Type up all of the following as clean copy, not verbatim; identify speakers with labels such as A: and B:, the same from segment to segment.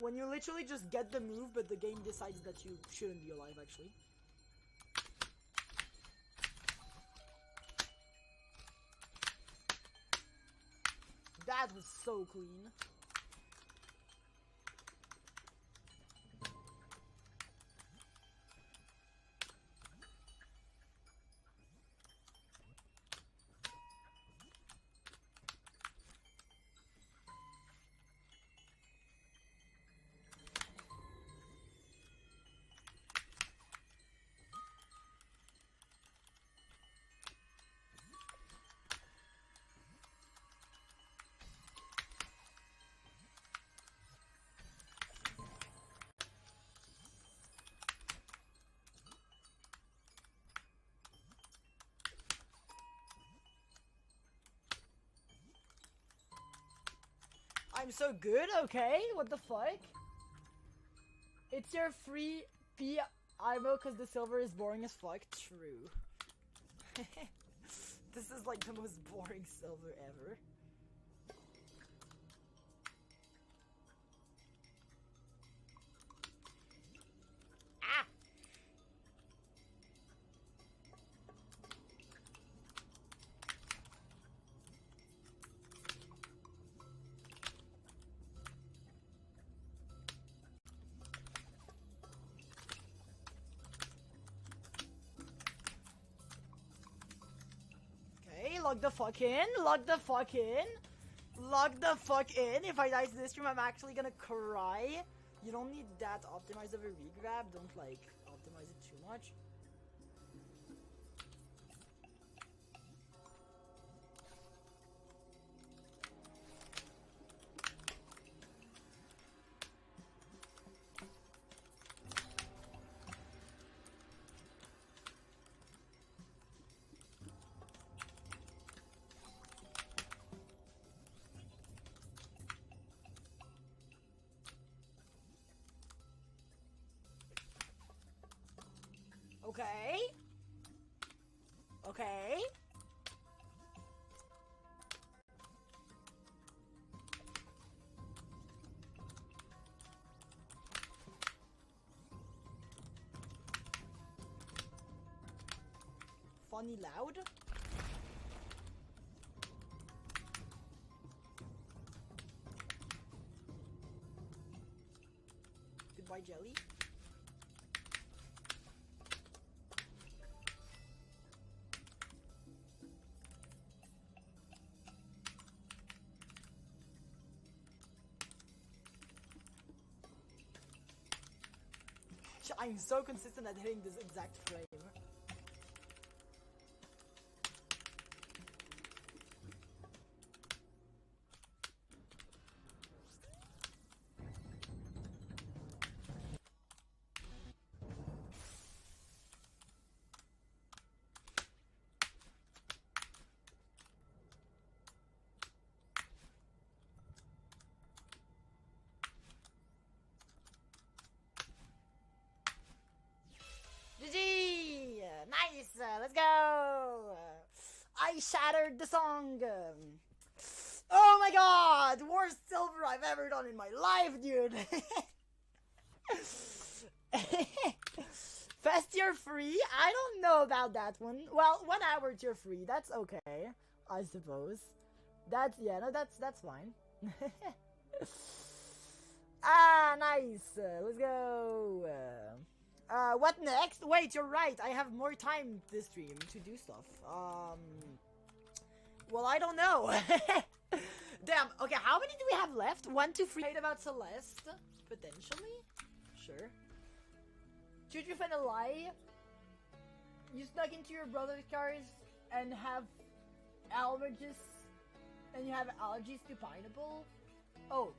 A: When you literally just get the move, but the game decides that you shouldn't be alive, actually. That was so clean. I'm so good, okay? What the fuck? It's your free P IMO because the silver is boring as fuck. True. This is like the most boring silver ever. Ah! Okay, log the fuck in, log the fuck in, log the fuck in. If I die to this stream, I'm actually gonna cry. You don't need that optimized of a regrab, don't like optimize it too much. Okay. Okay. Funny loud. Goodbye, Jelly. I'm so consistent at hitting this exact frame. GG! Nice! Let's go! I shattered the song! Oh my god! Worst silver I've ever done in my life, dude! Fast tier free? I don't know about that one. Well, 1 hour tier free, that's okay, I suppose. That's, yeah, no, that's fine. Ah, nice! Let's go! What next? Wait, you're right. I have more time this stream to do stuff. Well, I don't know. Damn. Okay, how many do we have left? 1, 2, 3. About Celeste? Potentially? Sure. Should you find a lie? You snuck into your brother's cars and have allergies, and you have allergies to pineapple? Oh.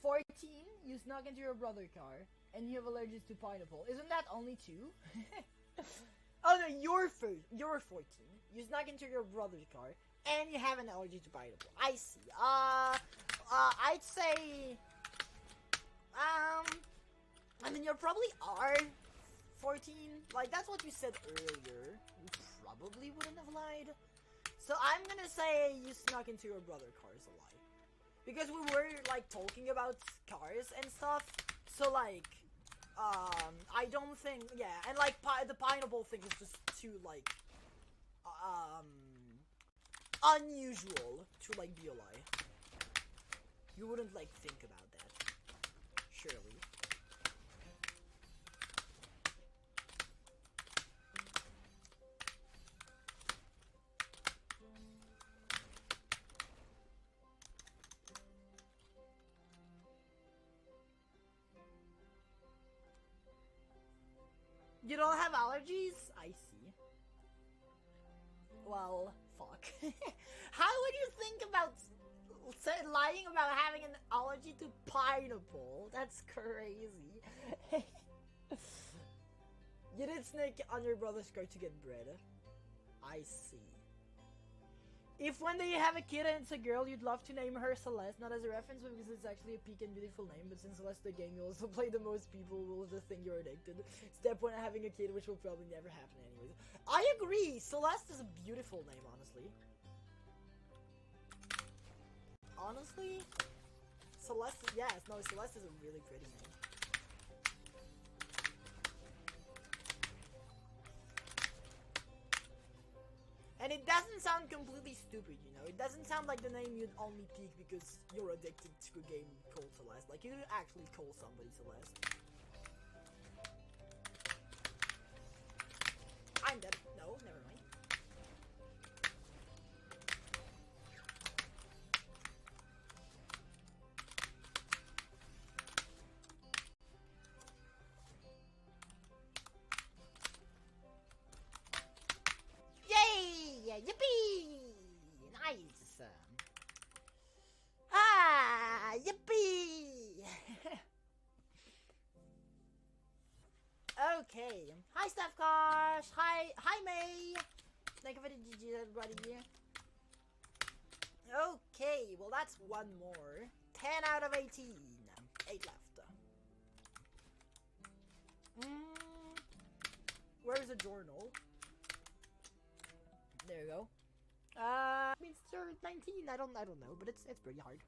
A: 14, you snuck into your brother's car, and you have allergies to pineapple. Isn't that only 2? Oh no, you're 14. You snuck into your brother's car, and you have an allergy to pineapple. I see. I'd say... I mean, you probably are 14. Like, that's what you said earlier. You probably wouldn't have lied. So I'm gonna say you snuck into your brother's car is a lie. Because we were like talking about cars and stuff, so like, I don't think, yeah, and like the pineapple thing is just too like, unusual to like be a lie. You wouldn't like think about that, surely. You don't have allergies? I see. Well, fuck. How would you think about lying about having an allergy to pineapple? That's crazy. You did snake on your brother's car to get bread. I see. If one day you have a kid and it's a girl, you'd love to name her Celeste, not as a reference, but because it's actually a peak and beautiful name, but since Celeste the gang you also play the most, people will just think you're addicted. Step one, having a kid, which will probably never happen anyways. I agree! Celeste is a beautiful name, honestly. Honestly? Celeste, yes, no, Celeste is a really pretty name. And it doesn't sound completely stupid, you know? It doesn't sound like the name you'd only pick because you're addicted to a game called Celeste. Like, you could actually call somebody Celeste. I'm dead. No, never mind. Yay! Yippee! Nice! Ah! Yippee! Okay. Hi, Steph Kosh! Hi, May! Thank you for the GG, everybody. Okay, well, that's one more. 10 out of 18. 8 left. Where's the journal? There you go. Means 19. I don't know, but it's pretty hard.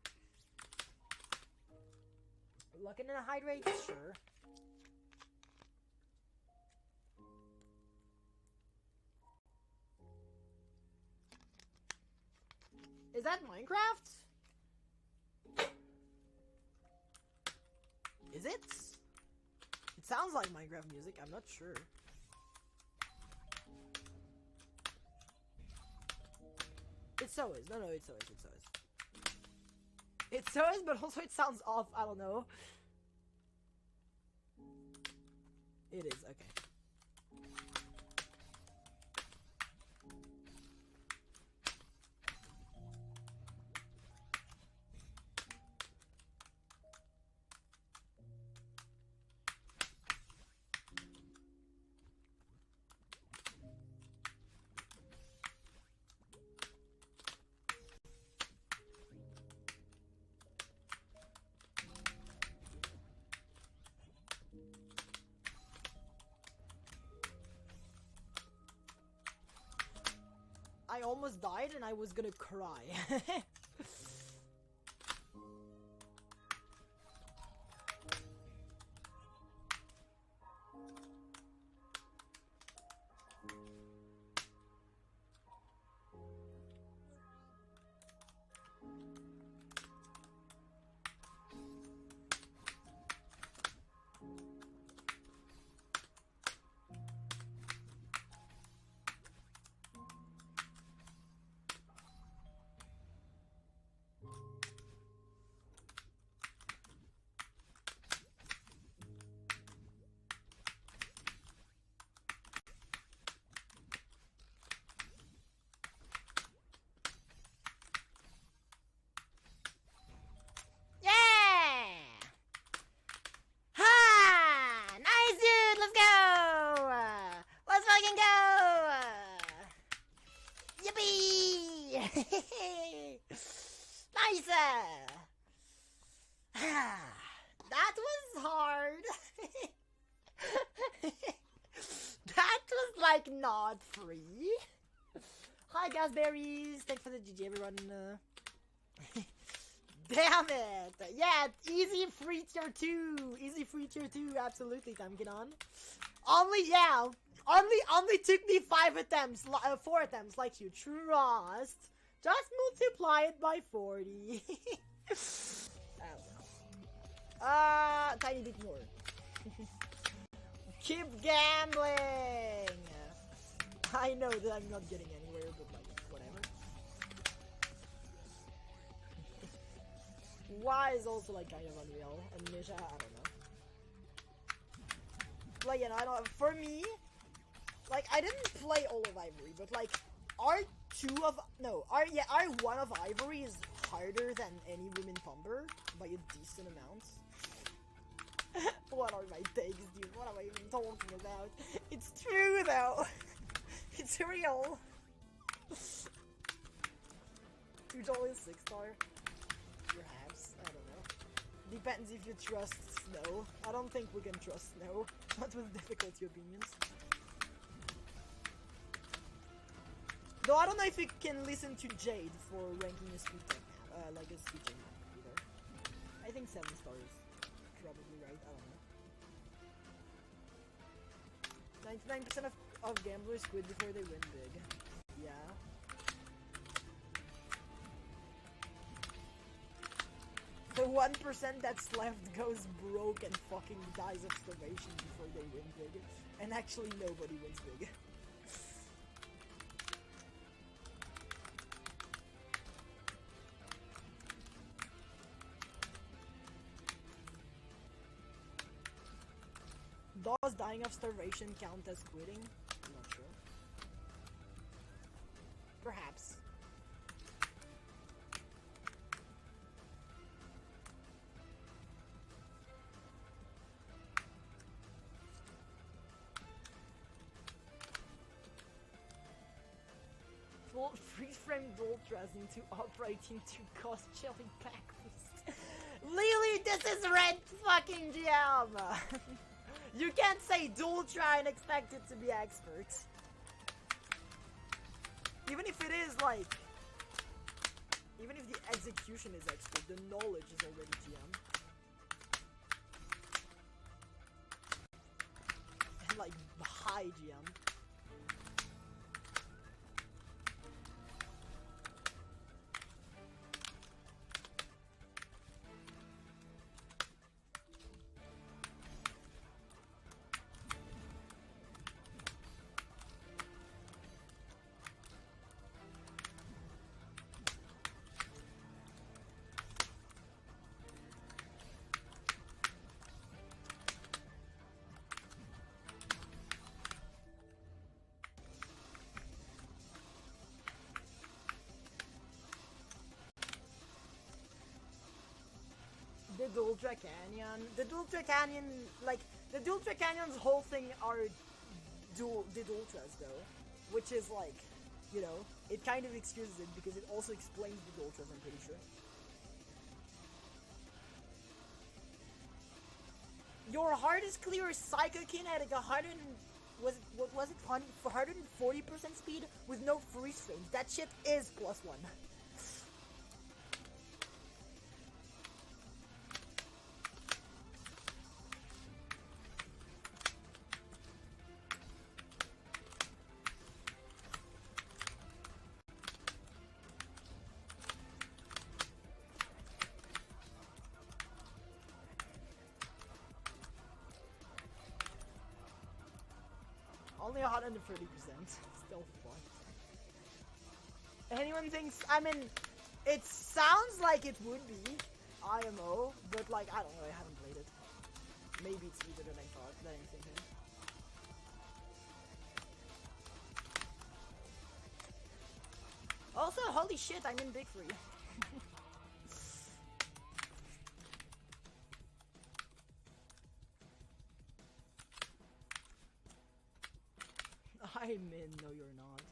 A: Looking at a hide rate, sure. Is that Minecraft? Is it? It sounds like Minecraft music. I'm not sure. It so is. No, it so is. It so is. It so is, but also it sounds off. I don't know. It is. Okay. I almost died and I was gonna cry. Nice! That was hard. That was like not free. Hi, Gasberries. Thanks for the GG, everyone. Damn it! Yeah, easy free tier 2! Easy free tier 2, absolutely, Tamkinon. Only took me 5 attempts, 4 attempts, like you. Trust. Just multiply it by 40. Tiny bit more. Keep gambling! I know that I'm not getting anywhere, but like, whatever. Y is also like kind of unreal, and Nisha, I don't know. Like, you know, I don't, for me, like, I didn't play all of Ivory, but like, R1 of Ivory is harder than any women thumber by a decent amount. What are my takes, dude? What am I even talking about? It's true, though. It's real. $2 6-star. Perhaps. I don't know. Depends if you trust Snow. I don't think we can trust Snow. Not with difficulty opinions. Though I don't know if we can listen to Jade for ranking a speed tech, like a speed check either. I think 7 stars. Probably right, I don't know. 99% of gamblers quit before they win big. Yeah. The 1% that's left goes broke and fucking dies of starvation before they win big. And actually nobody wins big. Does dying of starvation count as quitting? I'm not sure. Perhaps. Full freeze frame Doltras into upright into cost shelling pack boost. Lily, this is red fucking GM! You can't say Doltra and expect it to be expert. Even if it is like... Even if the execution is expert, the knowledge is already GM. And like, high GM. The Dultra Canyon. The Dultra Canyon, like, the Dultra Canyon's whole thing are the Dultras, though. Which is, like, you know, it kind of excuses it because it also explains the Dultras, I'm pretty sure. Your hardest clear Psychokinetic 100, what was it, 140% speed with no freeze frames. That shit is +1. Only 130%. Still fun. Anyone thinks, I mean, it sounds like it would be IMO, but like, I don't know, I haven't played it. Maybe it's easier than I thought, than I'm thinking. Also, holy shit, I'm in Big Free. I'm in, no you're not.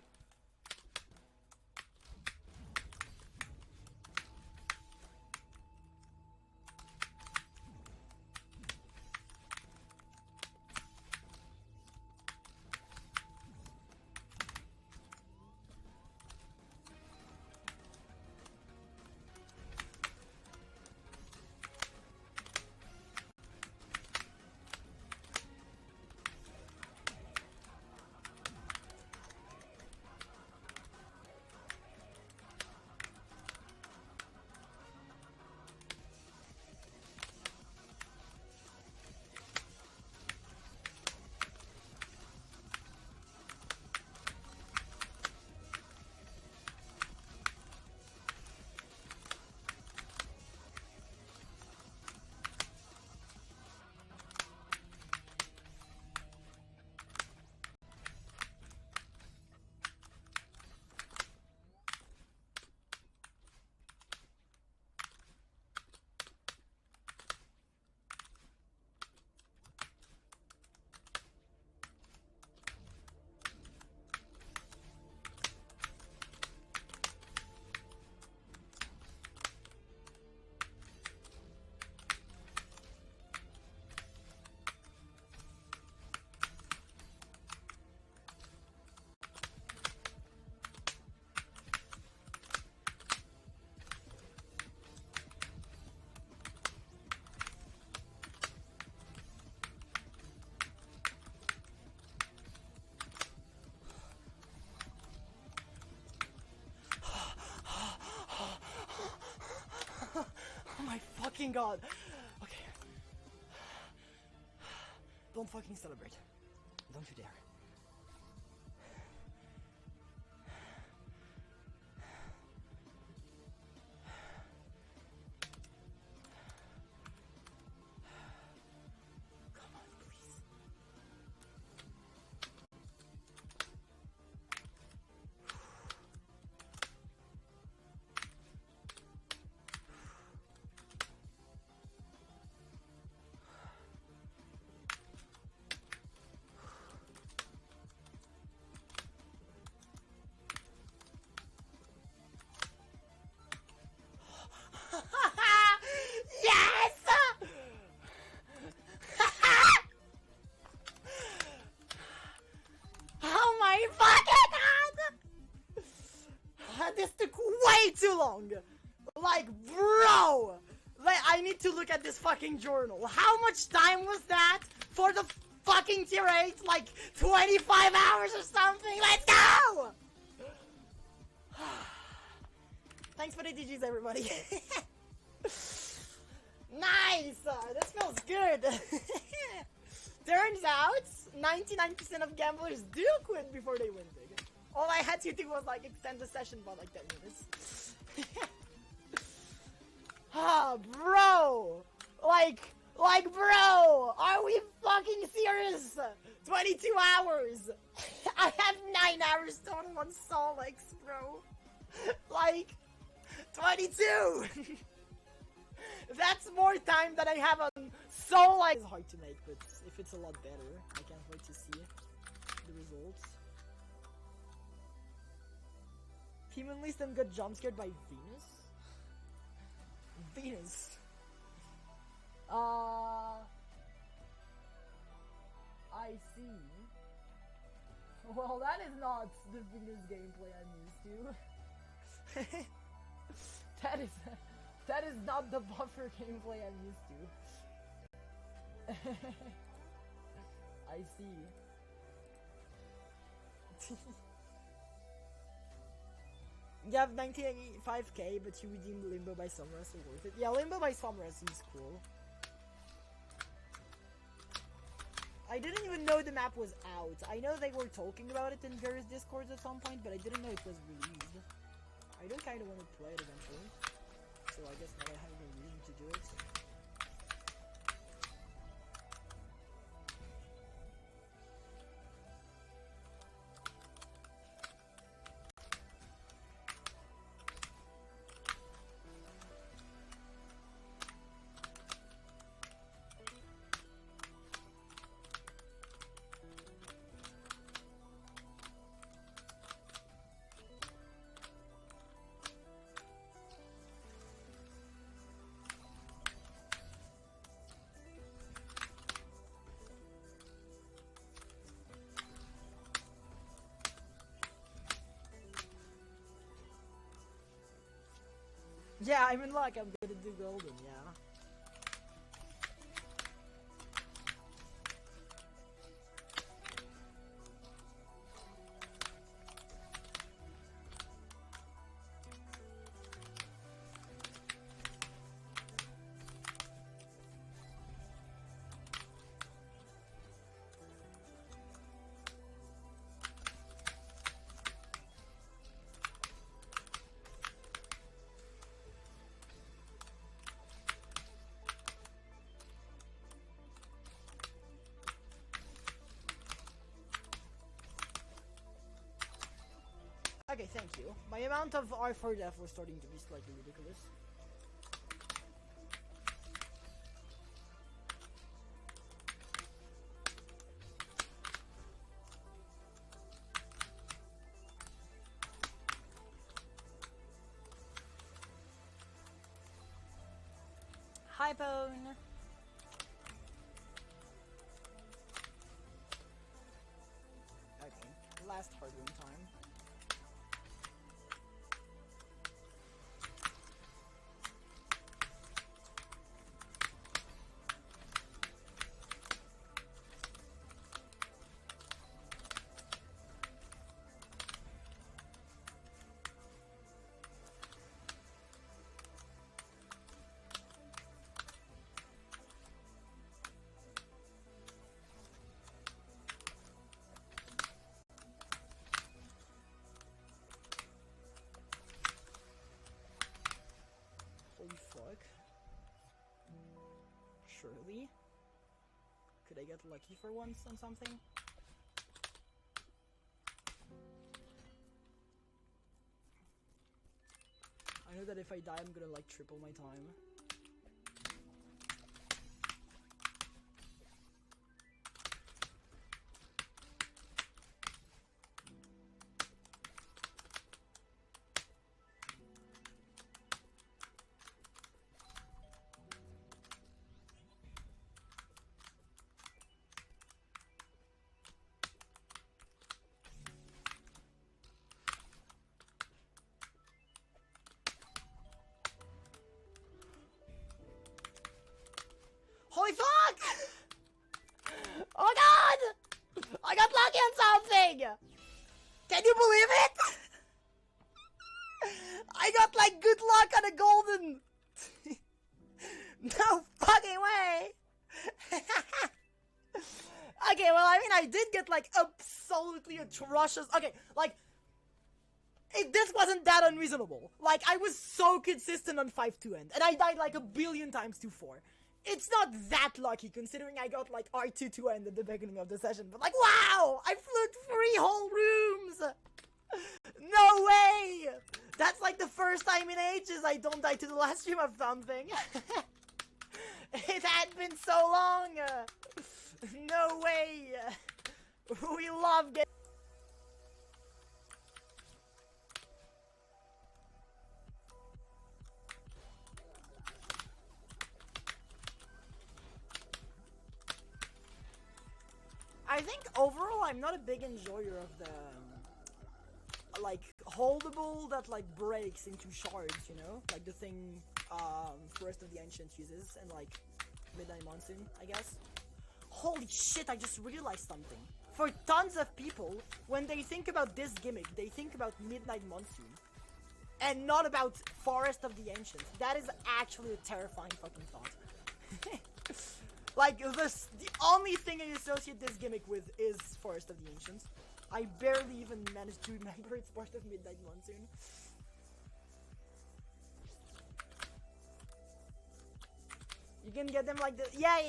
A: my fucking god. Okay. Don't fucking celebrate. Don't you dare. Yes! Oh my fucking god! This took way too long. Like, bro! Like, I need to look at this fucking journal. How much time was that for the fucking tier 8? Like, 25 hours or something? Let's go! Thanks for the DGs, everybody. Nice! This feels good. Turns out, 99% of gamblers do quit before they win big. All I had to do was like extend the session by like 10 minutes. Ah, bro! Like, bro! Are we fucking serious? 22 hours! I have 9 hours total on Solix, bro. Like, 22! That's more time than I have on Solix. It's hard to make, but if it's a lot better, I can't wait to see the results. Team Unleashed and got jump scared by Venus? Venus. I see. Well, that is not the Venus gameplay I'm used to. That is not the buffer gameplay I'm used to. I see. You have 95k, but you redeemed Limbo by Somra, so worth it. Yeah, Limbo by Somra seems cool. I didn't even know the map was out. I know they were talking about it in various discords at some point, but I didn't know it was released. I do kind of want to play it eventually, so I guess now I have no reason to do it. Yeah, I'm in luck. I'm gonna do golden, yeah. Okay, thank you. My amount of R4 death was starting to be slightly ridiculous. Hi, Bone. Okay, last hard win time. surely. Could I get lucky for once on something? I know that if I die, I'm gonna like triple my time. Holy fuck! Oh god! I got lucky on something! Can you believe it? I got like good luck on a golden! No fucking way! Okay, well I mean I did get like absolutely atrocious. Okay, like this wasn't that unreasonable. Like I was so consistent on 5-2 end and I died like a billion times to 4. It's not that lucky considering I got like R2 to end at the beginning of the session, but like wow! I flew 3 whole rooms! No way! That's like the first time in ages I don't die to the last stream of something. It had been so long! No way! We love getting... I think overall I'm not a big enjoyer of the like holdable that like breaks into shards, you know? Like the thing Forest of the Ancients uses and like Midnight Monsoon, I guess. Holy shit, I just realized something. For tons of people, when they think about this gimmick, they think about Midnight Monsoon. And not about Forest of the Ancients. That is actually a terrifying fucking thought. Like, the only thing I associate this gimmick with is Forest of the Ancients. I barely even managed to remember it's part of Midnight Monsoon. You can get them like the... Yeah,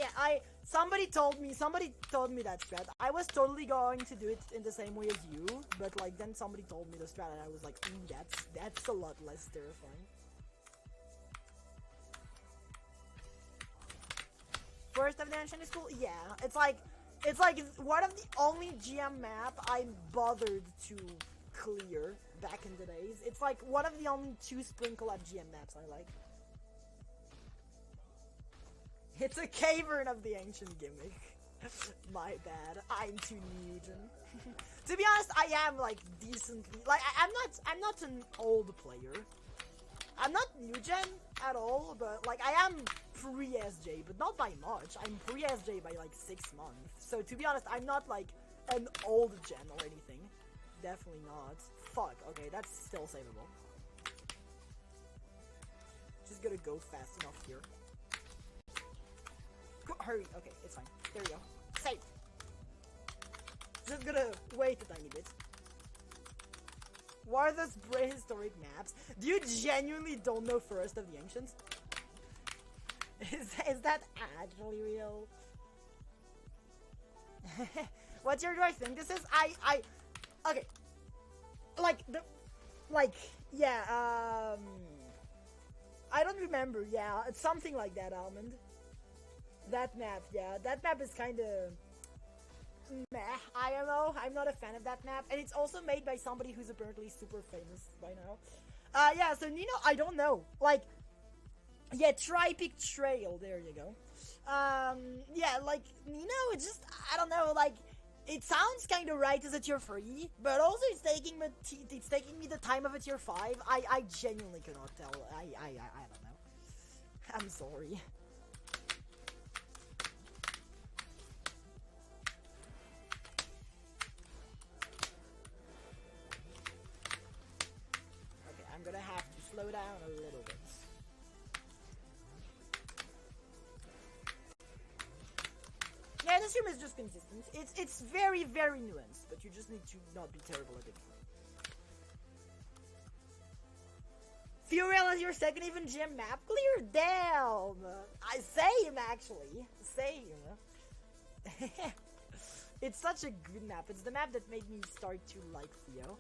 A: somebody told me that strat. I was totally going to do it in the same way as you, but like then somebody told me the strat and I was like, that's a lot less terrifying. Forest of the Ancient is cool? Yeah, it's like one of the only GM map I bothered to clear back in the days. It's like one of the only 2 Sprinkle Up GM maps I like. It's a Cavern of the Ancient gimmick. My bad, I'm too Nugent. To be honest, I am like decently, like I'm not an old player. I'm not new gen at all, but like I am pre-SJ, but not by much. I'm pre-SJ by like 6 months. So to be honest, I'm not like an old gen or anything. Definitely not. Fuck, okay, that's still savable. Just gotta go fast enough here. Go, hurry, okay, it's fine. There we go. Save! Just gonna wait a tiny bit. What are those prehistoric maps? Do you genuinely don't know Forest of the Ancients? Is that actually real? What year do I think this is? Okay. I don't remember, yeah. It's something like that, Almond. That map, yeah. That map is kinda... meh, I don't know. I'm not a fan of that map. And it's also made by somebody who's apparently super famous by now. Yeah, so Nino, I don't know. Like, yeah, Tri-Peak Trail, there you go. Yeah, like, Nino, it's just, I don't know, like, it sounds kind of right as a tier 3, but also it's taking me the time of a tier 5. I genuinely cannot tell. I don't know. I'm sorry. I'm gonna have to slow down a little bit. Yeah, this stream is just consistent. It's very, very nuanced, but you just need to not be terrible at it. Furiel is your second even gym map clear? Damn! Same, actually. Same. It's such a good map. It's the map that made me start to like Theo.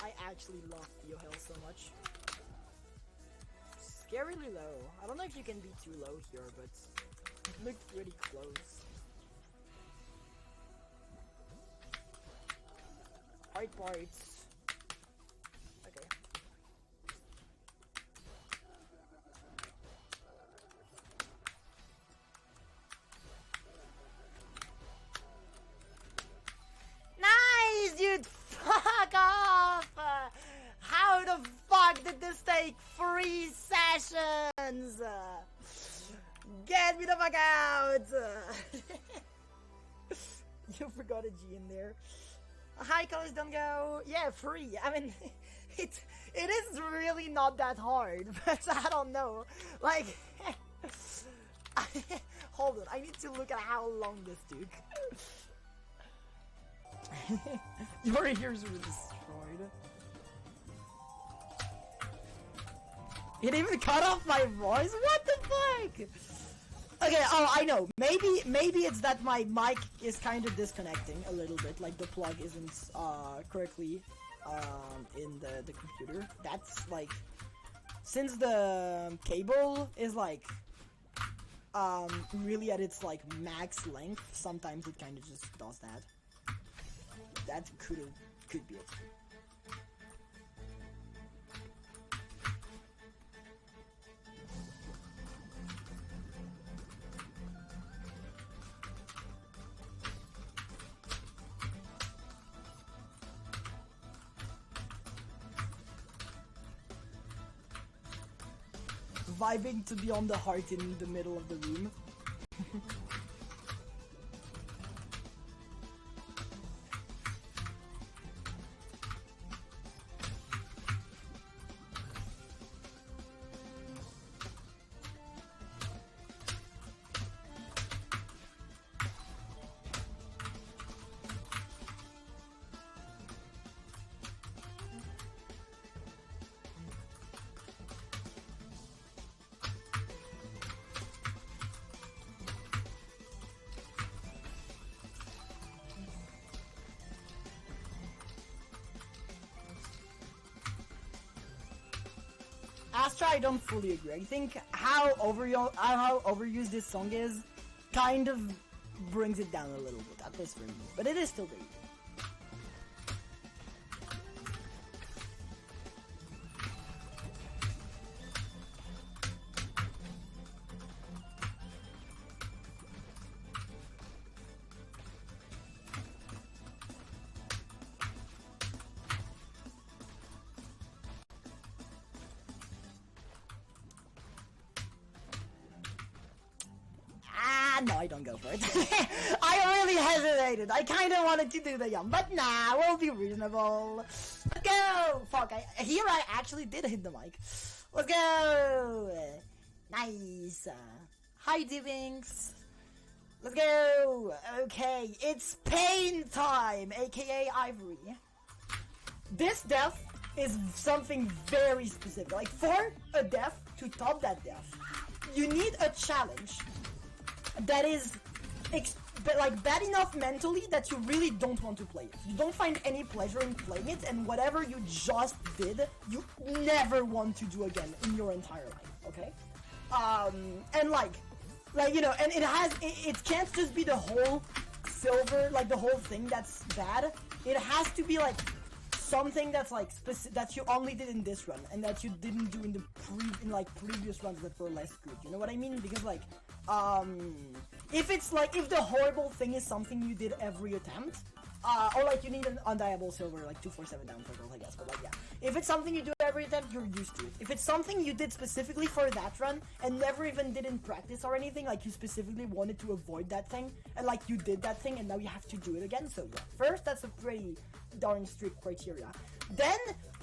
A: I actually love Theo Hill so much. Scarily low. I don't know if you can be too low here, but it looked pretty close. Hard parts. Okay. Nice, dude! Fuck off! How the fuck did this take 3 sessions? Get me the fuck out! You forgot a G in there. Hi, colors don't go. Yeah, 3. I mean, it is really not that hard, but I don't know. Like, hold on, I need to look at how long this took. Your ears were destroyed. It even cut off my voice? What the fuck? Okay, oh, I know. Maybe it's that my mic is kind of disconnecting a little bit. Like, the plug isn't correctly in the computer. That's, like... Since the cable is, like... really at its, like, max length, sometimes it kind of just does that. That could be it. Vibing to be on the heart in the middle of the room. Astra, I don't fully agree. I think how overused this song is kind of brings it down a little bit, at least for me. But it is still very good. No, I don't go for it. I really hesitated. I kind of wanted to do the yum, but nah, we'll be reasonable. Let's go! Fuck, here I actually did hit the mic. Let's go! Nice. Hi, Divings. Let's go! Okay, it's pain time, aka Ivory. This death is something very specific. Like, for a death to top that death, you need a challenge that is like bad enough mentally that you really don't want to play it. You don't find any pleasure in playing it, and whatever you just did, you never want to do again in your entire life, okay? And like, you know, and it can't just be the whole silver, like the whole thing that's bad. It has to be like something that's like that you only did in this run, and that you didn't do in the previous runs that were less good. You know what I mean? Because like, if the horrible thing is something you did every attempt, or like you need an undieable silver, like 247 down circles, I guess, but like, yeah. If it's something you do every attempt, you're used to it. If it's something you did specifically for that run, and never even did in practice or anything, like you specifically wanted to avoid that thing, and like you did that thing, and now you have to do it again, so yeah. First, that's a pretty darn strict criteria. Then,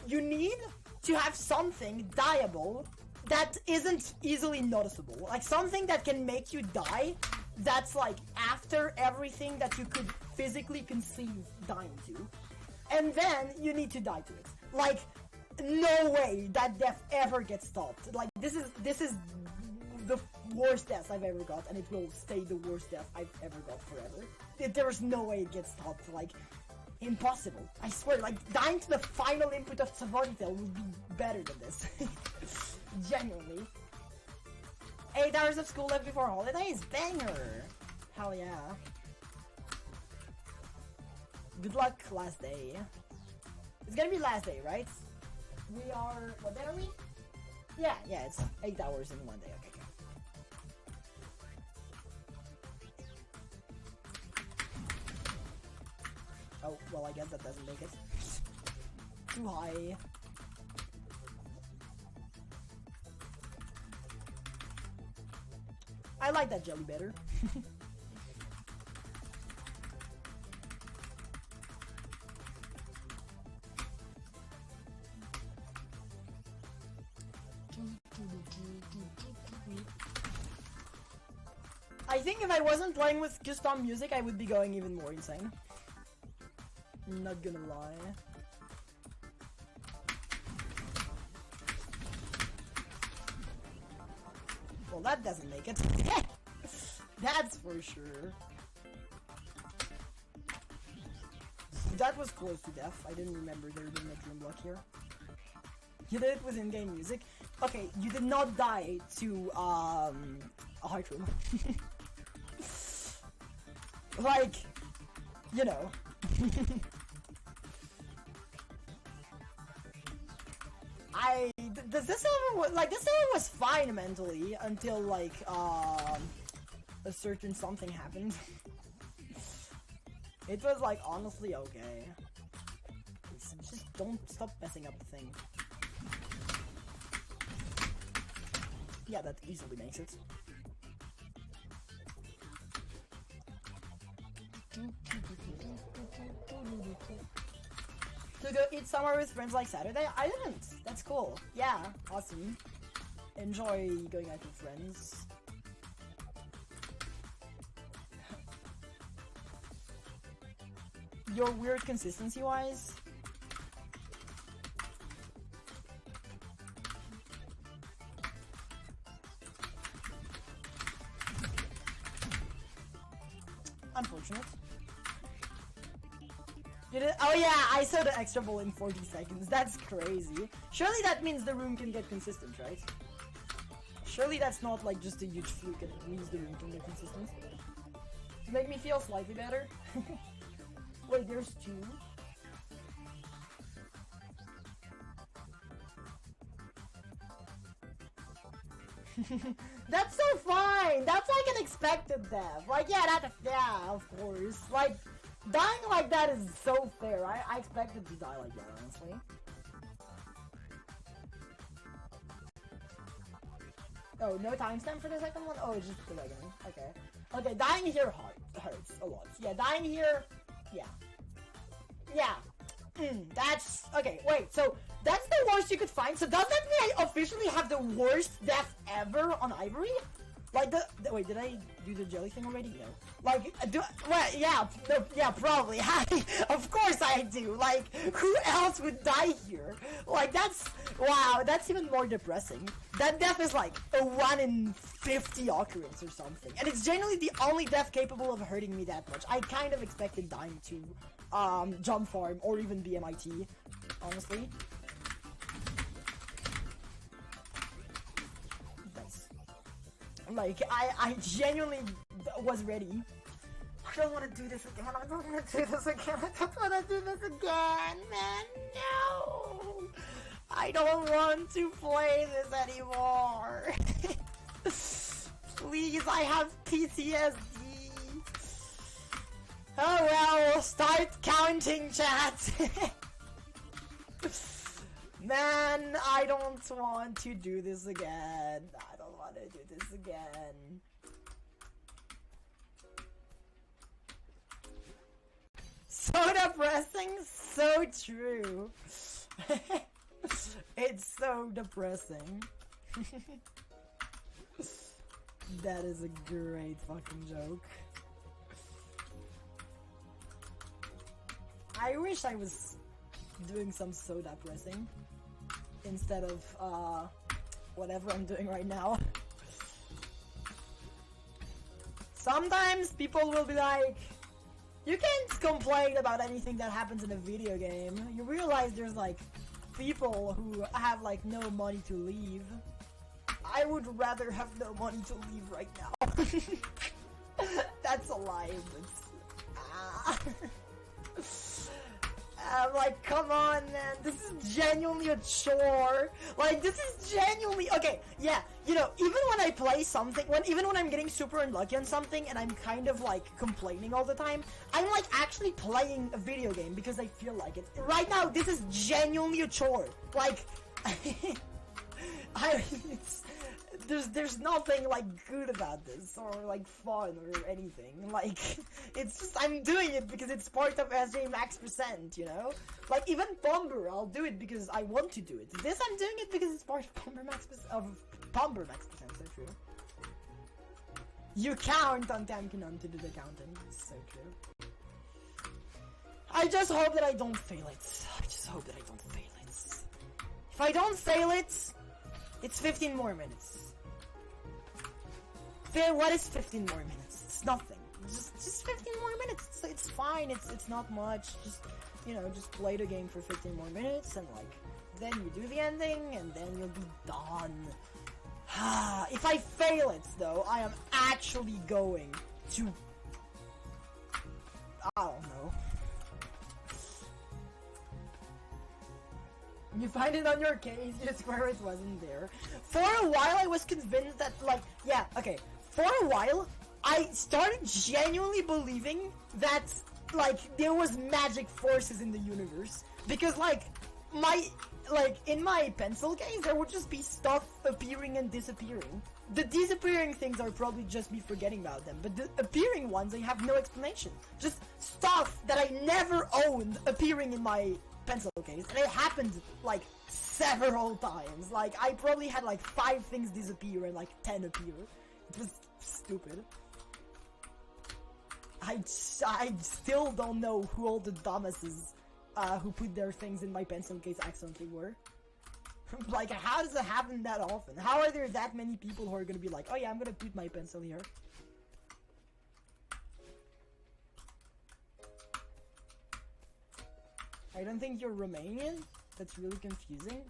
A: you need to have something dieable that isn't easily noticeable. Like something that can make you die, that's like after everything that you could physically conceive dying to, and then you need to die to it. Like, no way that death ever gets stopped. Like, this is the worst death I've ever got, and it will stay the worst death I've ever got forever. There's no way it gets stopped. Like, impossible. I swear, like, dying to the final input of Savontail would be better than this. Genuinely. 8 hours of school left before holidays? Banger! Hell yeah. Good luck, last day. It's gonna be last day, right? We are... what day are we? Yeah, it's 8 hours in one day. Okay, okay. Oh, well, I guess that doesn't make it. Too high. I like that jelly better. I think if I wasn't playing with custom music, I would be going even more insane. Not gonna lie. Well, that doesn't make it. That's for sure. That was close to death. I didn't remember there being a dream block here. You did it with in-game music. Okay, you did not die to a high room. Like, you know. This server was fine mentally until like a certain something happened. It was like honestly okay. Just don't stop messing up the thing. Yeah, that easily makes it. To go eat somewhere with friends like Saturday? I didn't. That's cool. Yeah, awesome. Enjoy going out with friends. You're weird consistency-wise? Unfortunate. You did? Oh yeah, I saw the extra ball in 40 seconds. That's crazy. Surely that means the room can get consistent, right? Surely that's not like just a huge fluke, it means the room can get consistent. To make me feel slightly better. Wait, there's two? That's so fine! That's like an expected death. Like, yeah, of course. Like, dying like that is so fair. I expected to die like that, honestly. Oh, no timestamp for the second one? Oh, it's just the second one. Okay. Okay, dying here hurts a lot. Yeah, dying here... Yeah. Yeah. That's... Okay, wait, so... That's the worst you could find? So does that mean I officially have the worst death ever on Ivory? Like wait, did I do the jelly thing already? No. Like, well, yeah, no, yeah, probably. Of course I do. Like, who else would die here? Like, that's, wow, that's even more depressing. That death is like a 1 in 50 occurrence or something. And it's generally the only death capable of hurting me that much. I kind of expected dying to, jump farm or even BMIT, honestly. Like, I genuinely was ready. I don't want to do this again. I don't want to do this again. I don't want to do this again, man. No. I don't want to play this anymore. Please, I have PTSD. Oh well, start counting, chat. Man, I don't want to do this again. I don't want to do this again. So depressing, so true. It's so depressing. That is a great fucking joke. I wish I was doing some soda pressing instead of whatever I'm doing right now. Sometimes people will be like, you can't complain about anything that happens in a video game. You realize there's like people who have like no money to leave. I would rather have no money to leave right now. That's a lie, but I'm like, come on, man. This is genuinely a chore. Like, this is genuinely... Okay, yeah, you know, even when I play something... Even when I'm getting super unlucky on something and I'm kind of, like, complaining all the time, I'm, like, actually playing a video game because I feel like it. Right now, this is genuinely a chore. Like... There's nothing like good about this or like fun or anything. Like it's just I'm doing it because it's part of SJ Max Percent, you know? Like even Bomber, I'll do it because I want to do it. This I'm doing it because it's part of Bomber Max Percent, so true. You count on Tamkinon to do the counting. It's so true. I just hope that I don't fail it. I just hope that I don't fail it. If I don't fail it, it's 15 more minutes. What is 15 more minutes? It's nothing. Just 15 more minutes. It's fine. It's not much. Just, you know, just play the game for 15 more minutes and like then you do the ending and then you'll be done. If I fail it though, I am actually going to I don't know. You find it on your case, you swear it wasn't there. For a while I was convinced that, like, yeah, okay. For a while, I started genuinely believing that, like, there was magic forces in the universe. Because, like, in my pencil case, there would just be stuff appearing and disappearing. The disappearing things are probably just me forgetting about them, but the appearing ones, I have no explanation. Just stuff that I never owned appearing in my pencil case, and it happened like several times. Like I probably had like 5 things disappear and like 10 appear. It was stupid. I still don't know who all the dumbasses who put their things in my pencil case accidentally were. Like, how does it happen that often? How are there that many people who are gonna be like, oh yeah, I'm gonna put my pencil here? I don't think you're Romanian? That's really confusing.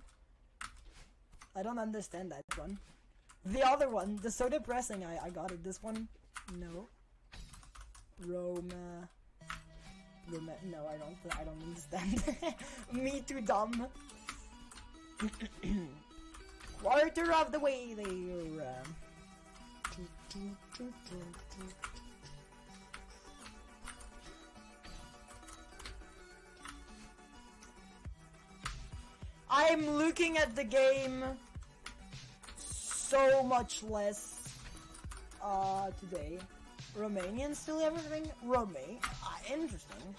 A: I don't understand that one. The other one, the so depressing, I got it. This one, no. Roma, no, I don't understand. Me too dumb. Quarter of the way there. I'm looking at the game so much less today. Romanian still everything? Interesting.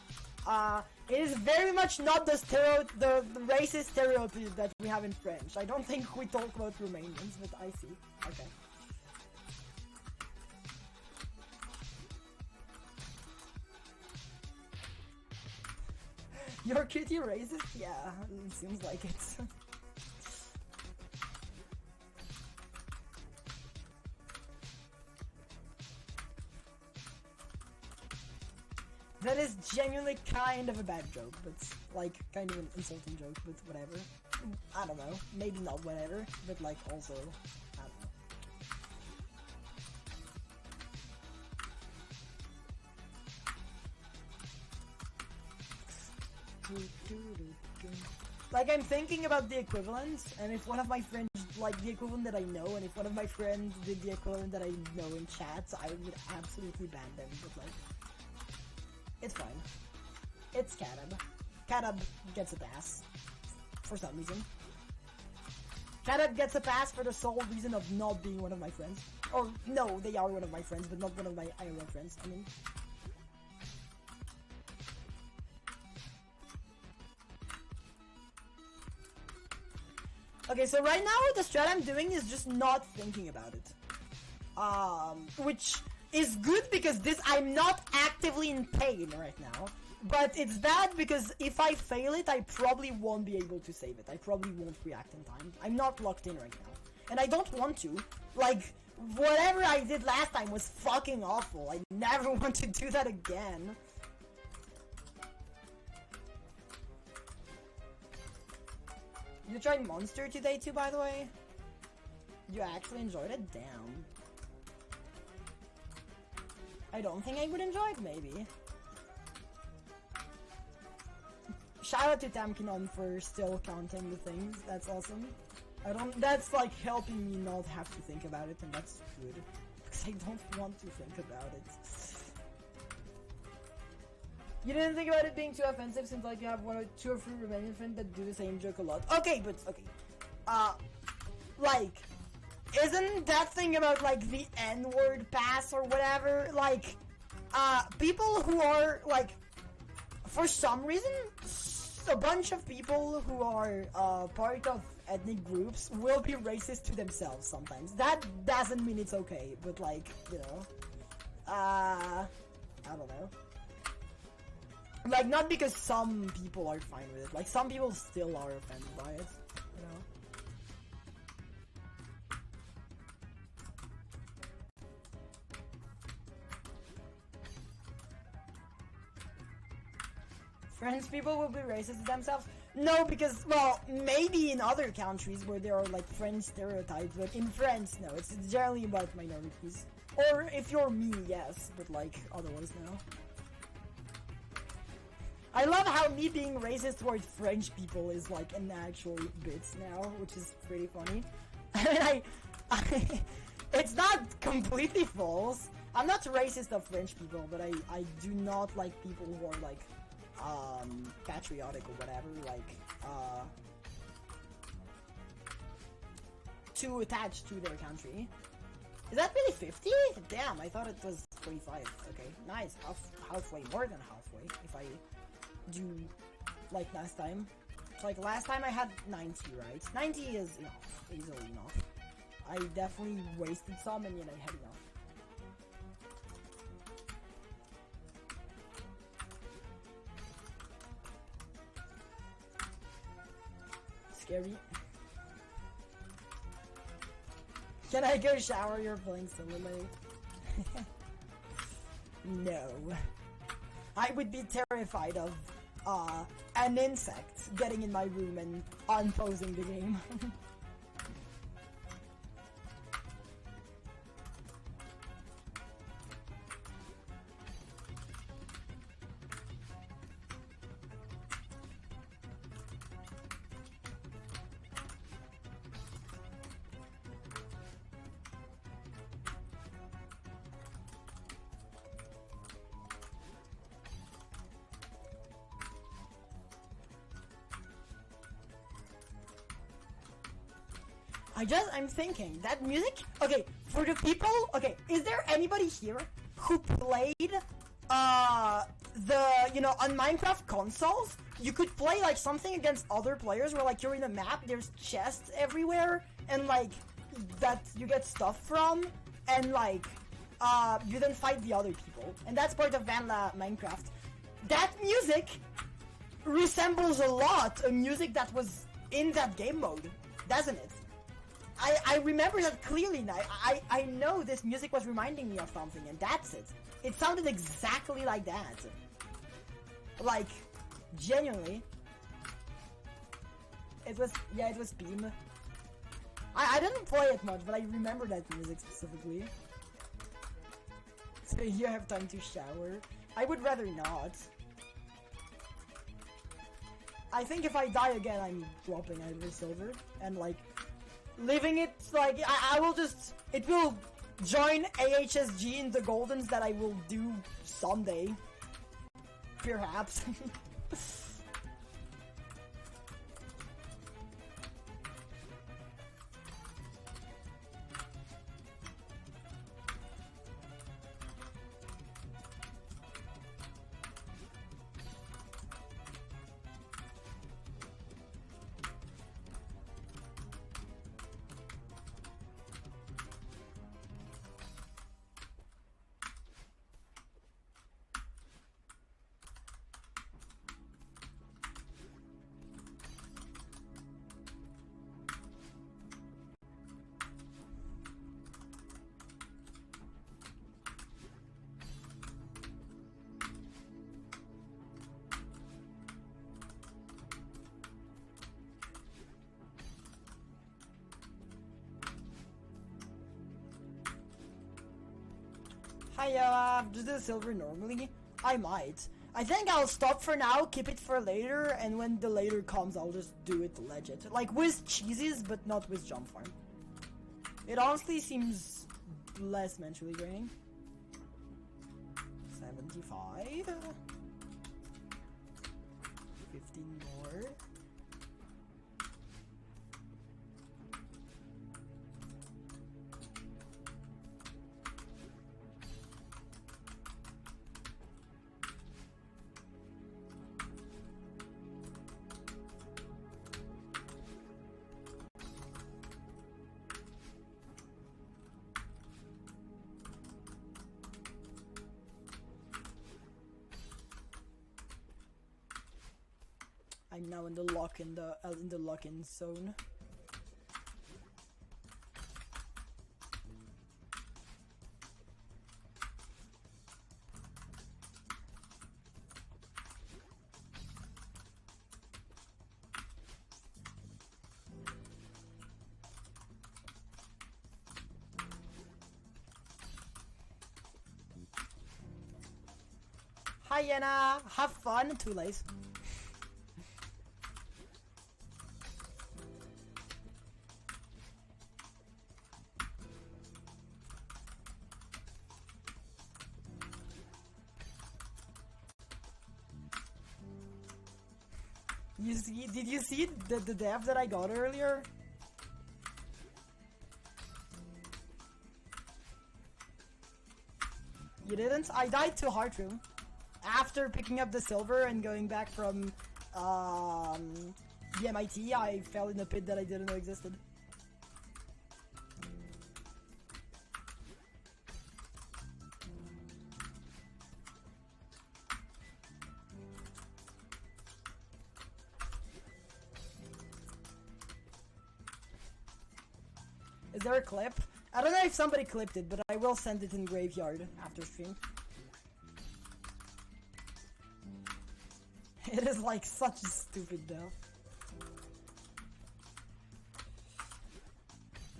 A: It is very much not the racist stereotype that we have in French. I don't think we talk about Romanians, but I see. Okay. Your kitty racist? Yeah, it seems like it. That is genuinely kind of a bad joke, but like kind of an insulting joke, but whatever. I don't know, maybe not whatever, but like also, I don't know. Like I'm thinking about the equivalent, and if one of my friends like the equivalent that I know, and if one of my friends did the equivalent that I know in chats, I would absolutely ban them, but like, it's fine. It's Katab. Katab gets a pass. For some reason. Katab gets a pass for the sole reason of not being one of my friends. Or, no, they are one of my friends, but not one of my IRL friends, I mean. Okay, so right now the strat I'm doing is just not thinking about it. Which is good because I'm not actively in pain right now. But it's bad because if I fail it, I probably won't be able to save it. I probably won't react in time. I'm not locked in right now. And I don't want to. Like, whatever I did last time was fucking awful. I never want to do that again. You tried Monster today too, by the way? You actually enjoyed it? Damn. I don't think I would enjoy it, maybe. Shout out to Tamkinon for still counting the things. That's awesome. That's like helping me not have to think about it, and that's good. Because I don't want to think about it. You didn't think about it being too offensive since like you have 1 or 2 or 3 Romanian friends that do the same joke a lot. Okay, but okay. Like, isn't that thing about like the N-word pass or whatever? Like, people who are like, for some reason, a bunch of people who are part of ethnic groups will be racist to themselves sometimes. That doesn't mean it's okay, but like, you know, I don't know. Like, not because some people are fine with it, like some people still are offended by it, you know. French people will be racist to themselves? No, because, well, maybe in other countries where there are like French stereotypes, but in France, no, it's generally about minorities. Or if you're me, yes, but like, otherwise, no. I love how me being racist towards French people is like an actual bit now, which is pretty funny. I mean, it's not completely false. I'm not racist of French people, but I do not like people who are like, patriotic or whatever, like, too attached to their country. Is that really 50? Damn, I thought it was 45. Okay, nice. Halfway, more than halfway, if I do like last time. So like last time I had 90, right? 90 is enough, easily enough. I definitely wasted some and yet I had enough. Scary. Can I go shower? You're playing similarly. No. I would be terrified of an insect getting in my room and unpausing the game. I'm thinking, that music, okay, for the people, okay, is there anybody here who played, you know, on Minecraft consoles, you could play, like, something against other players where, like, you're in a map, there's chests everywhere, and, like, that you get stuff from, and, like, you then fight the other people, and that's part of Vanilla Minecraft. That music resembles a lot a music that was in that game mode, doesn't it? I remember that clearly now. I know this music was reminding me of something, and that's it. It sounded exactly like that. Like, genuinely. It was, yeah, it was Beam. I didn't play it much, but I remember that music specifically. So you have time to shower. I would rather not. I think if I die again, I'm dropping either silver, and like, leaving it, like, I will just, it will join AHSG in the Goldens that I will do someday. Perhaps. Just do the silver normally. I might. I think I'll stop for now, keep it for later, and when the later comes, I'll just do it legit. Like with cheeses, but not with jump farm. It honestly seems less mentally draining. 75. 15 more. I'm now in the lock-in zone. Hi Yenna, have fun. Too late. Did you see the dev that I got earlier? You didn't? I died to Heart Room. After picking up the silver and going back from the MIT, I fell in a pit that I didn't know existed. Is there a clip? I don't know if somebody clipped it, but I will send it in Graveyard after stream. It is like such a stupid death.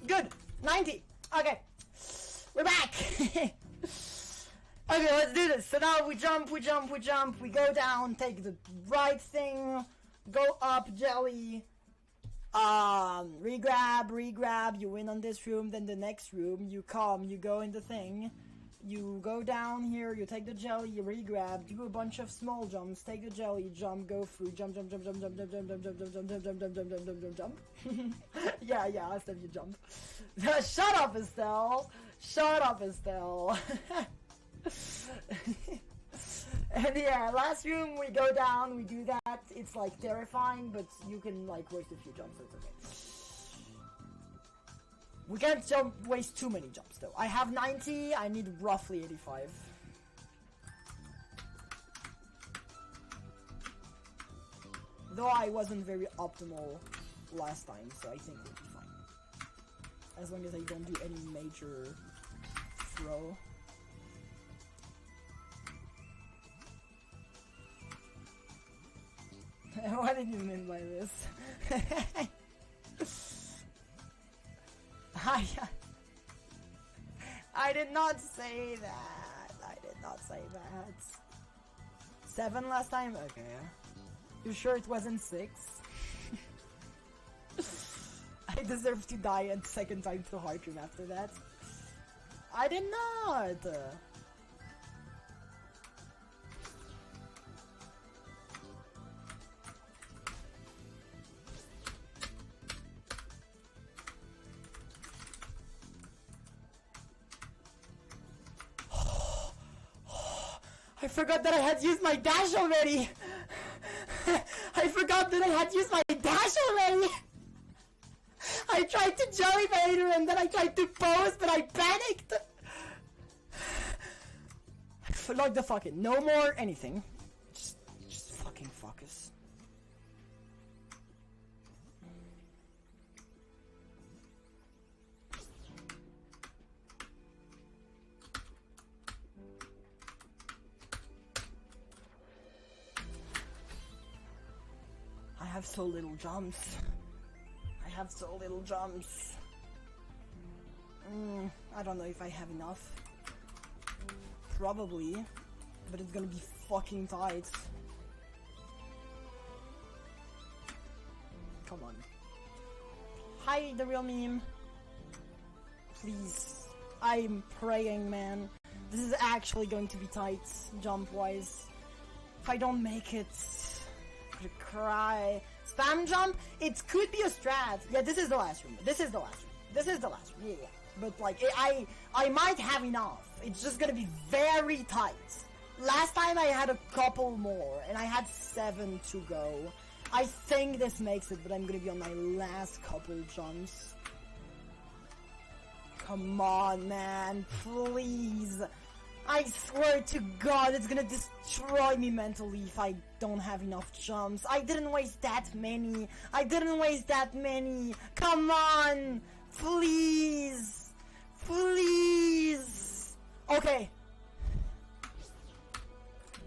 A: Good! 90! Okay. We're back! Okay, let's do this. So now we jump, we go down, take the right thing, go up, jelly. Regrab, you win on this room, then the next room, you come, you go in the thing, you go down here, you take the jelly, you regrab, do a bunch of small jumps, take the jelly, jump, go through, jump. Yeah, last time you jump. Shut up, Estelle! And yeah, last room we go down, we do that. It's like terrifying, but you can like waste a few jumps, so it's okay. We can't waste too many jumps though. I have 90, I need roughly 85. Though I wasn't very optimal last time, so I think we'll be fine. As long as I don't do any major throw. What did you mean by this? I did not say that. 7 last time? Okay. You sure it wasn't 6? I deserve to die a second time to Heart Room after that. I did not! I forgot that I had used my dash already! I tried to Jelly Vader and then I tried to pose, but I panicked! Like the fucking, no more anything. Just fucking focus. I have so little jumps. I don't know if I have enough. Probably. But it's gonna be fucking tight. Come on. Hi, the real meme. Please. I'm praying, man. This is actually going to be tight, jump-wise. If I don't make it, I'm gonna cry. Spam jump? It could be a strat. Yeah, this is the last room. This is the last room. This is the last room. Yeah. But like, I might have enough. It's just gonna be very tight. Last time I had a couple more, and I had 7 to go. I think this makes it, but I'm gonna be on my last couple jumps. Come on, man, please. I swear to God, it's gonna destroy me mentally if I don't have enough jumps. I didn't waste that many. Come on, please. Please. Okay.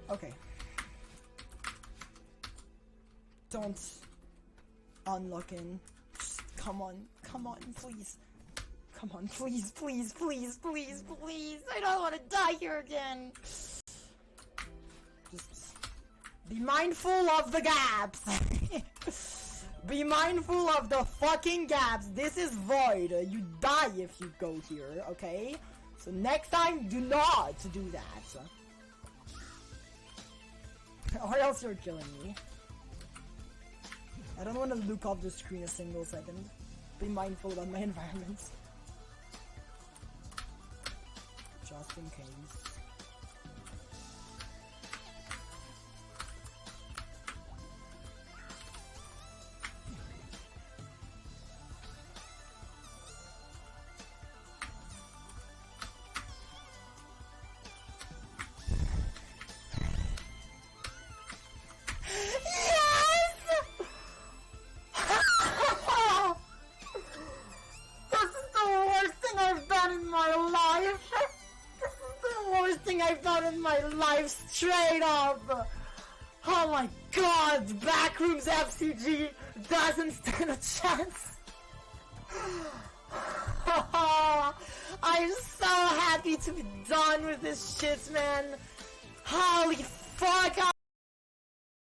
A: Okay. Don't unlock in. Just come on, please. Come on, please. I don't want to die here again. Just be mindful of the gaps. Be mindful of the fucking gaps. This is void. You die if you go here, okay? So next time, do not do that. Or else you're killing me. I don't want to look off the screen a single second. Be mindful about my environment. Just in case. I've done in my life, straight up. Oh my God, Backrooms FCG doesn't stand a chance. I'm so happy to be done with this shit, man. Holy fuck.